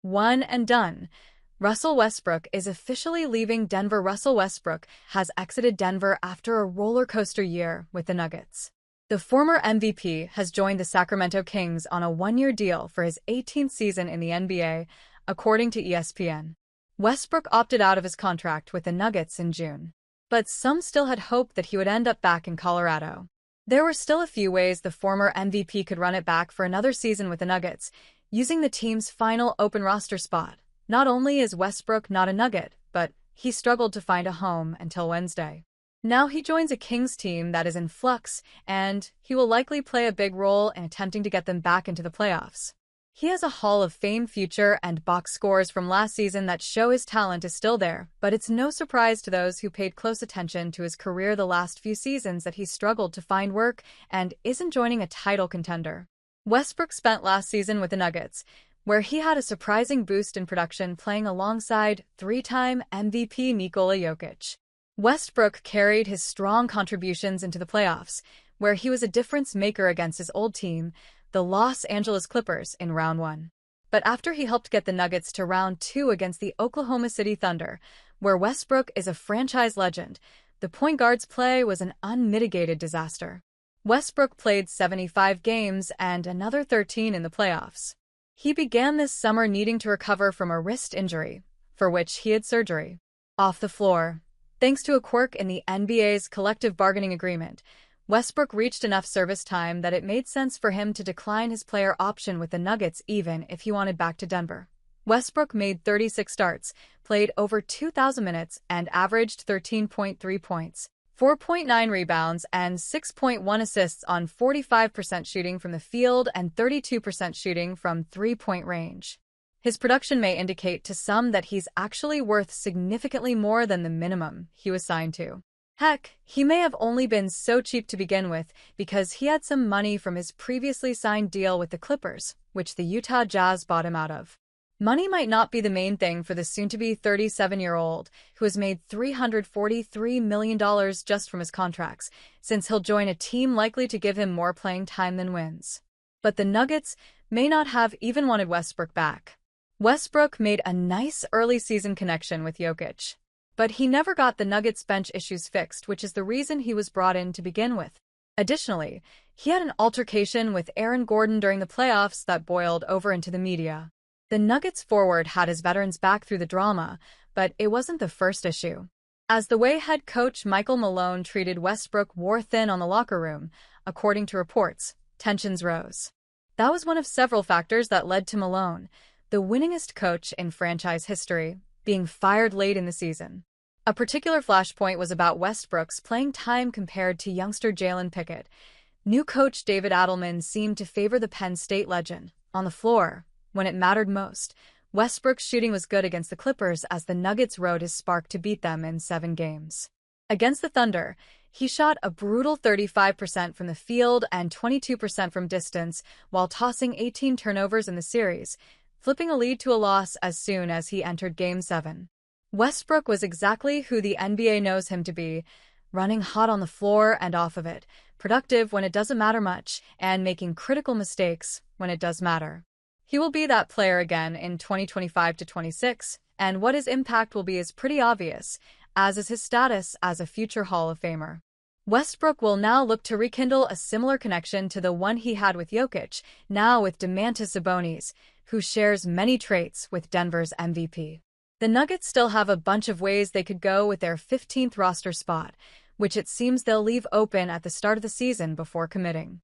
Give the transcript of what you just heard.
One and done. Russell Westbrook is officially leaving Denver. Russell Westbrook has exited Denver after a roller coaster year with the Nuggets. The former MVP has joined the Sacramento Kings on a one-year deal for his 18th season in the NBA, according to ESPN. Westbrook opted out of his contract with the Nuggets in June, but some still had hoped that he would end up back in Colorado. There were still a few ways the former MVP could run it back for another season with the Nuggets, using the team's final open roster spot. Not only is Westbrook not a Nugget, but he struggled to find a home until Wednesday. Now he joins a Kings team that is in flux, and he will likely play a big role in attempting to get them back into the playoffs. He has a Hall of Fame future and box scores from last season that show his talent is still there, but it's no surprise to those who paid close attention to his career the last few seasons that he struggled to find work and isn't joining a title contender. Westbrook spent last season with the Nuggets, where he had a surprising boost in production playing alongside three-time MVP Nikola Jokic. Westbrook carried his strong contributions into the playoffs, where he was a difference maker against his old team, the Los Angeles Clippers, in Round 1. But after he helped get the Nuggets to Round 2 against the Oklahoma City Thunder, where Westbrook is a franchise legend, the point guard's play was an unmitigated disaster. Westbrook played 75 games and another 13 in the playoffs. He began this summer needing to recover from a wrist injury, for which he had surgery. Off the floor, thanks to a quirk in the NBA's collective bargaining agreement, Westbrook reached enough service time that it made sense for him to decline his player option with the Nuggets even if he wanted back to Denver. Westbrook made 36 starts, played over 2,000 minutes, and averaged 13.3 points, 4.9 rebounds, and 6.1 assists on 45% shooting from the field and 32% shooting from three-point range. His production may indicate to some that he's actually worth significantly more than the minimum he was signed to. Heck, he may have only been so cheap to begin with because he had some money from his previously signed deal with the Clippers, which the Utah Jazz bought him out of. Money might not be the main thing for the soon-to-be 37-year-old, who has made $343 million just from his contracts, since he'll join a team likely to give him more playing time than wins. But the Nuggets may not have even wanted Westbrook back. Westbrook made a nice early-season connection with Jokic, but he never got the Nuggets' bench issues fixed, which is the reason he was brought in to begin with. Additionally, he had an altercation with Aaron Gordon during the playoffs that boiled over into the media. The Nuggets forward had his veterans back through the drama, but it wasn't the first issue. As the way head coach Michael Malone treated Westbrook wore thin on the locker room, according to reports, tensions rose. That was one of several factors that led to Malone, the winningest coach in franchise history, being fired late in the season. A particular flashpoint was about Westbrook's playing time compared to youngster Jalen Pickett. New coach David Adelman seemed to favor the Penn State legend. On the floor, when it mattered most, Westbrook's shooting was good against the Clippers as the Nuggets rode his spark to beat them in 7 games. Against the Thunder, he shot a brutal 35% from the field and 22% from distance while tossing 18 turnovers in the series, flipping a lead to a loss as soon as he entered Game 7. Westbrook was exactly who the NBA knows him to be, running hot on the floor and off of it, productive when it doesn't matter much, and making critical mistakes when it does matter. He will be that player again in 2025-26, and what his impact will be is pretty obvious, as is his status as a future Hall of Famer. Westbrook will now look to rekindle a similar connection to the one he had with Jokic, now with Domantas Sabonis, who shares many traits with Denver's MVP. The Nuggets still have a bunch of ways they could go with their 15th roster spot, which it seems they'll leave open at the start of the season before committing.